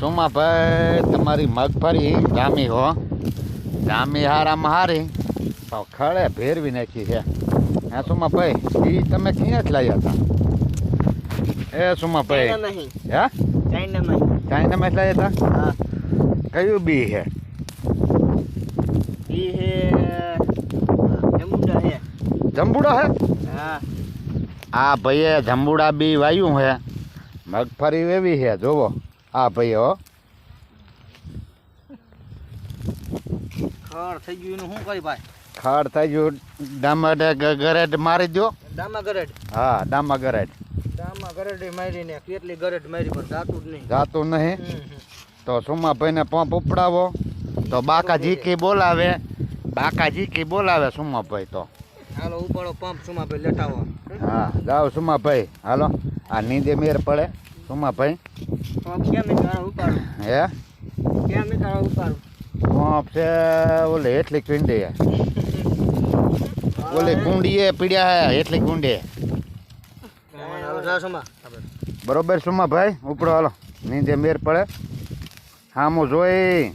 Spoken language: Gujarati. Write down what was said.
સોમાભાઈ તમારી મગફળી જામી હો, જામી હારામાં હારી પણ ખળે ભેરવી નાખી છે. હા સોમાભાઈ, એ તમે ક્યાં જ લાવ્યા હતા? એ સોમાભાઈ હે ચાઇનામાં જ લાવ્યા હતા? કયું બી છે? જંબુડા હે? આ ભાઈએ જંબુડા બી વાયું હે, મગફળી વેવી છે. જોવો આ ભાઈ હો. ખડ થઈ ગયું એનું શું કરી ભાઈ? ખડ થઈ ગયું. ડામા ગરેડ મારી દો. ડામા ગરેડ? હા ડામા ગરેડ. ડામા ગરેડ મારીને કેટલી ગરેડ મારી પણ જાતું જ નહીં. જાતું નહીં તો સુમાભાઈને પંપ ઉપડાવો તો બાકા જીકી બોલાવે. બાકા જીકી બોલાવે સુમાભાઈ તો. હાલો ઉપાડો પંપ સુમાભાઈ લેટાવો. હા જાઓ સુમાભાઈ હાલો. આ નીંદે મેર પડે સુમાભાઈ. પંપ કેમ નીકળો ઉપાડો? હે કેમ નીકળો ઉપાડો? પંપ છે ઓલે એટલી કુંડી ઓલી કુંડીએ પીડ્યા હે એટલી કુંડી. બરોબર સુમાભાઈ ઉપડો હાલો. નીંદે મેર પડે. હા હું જોઈ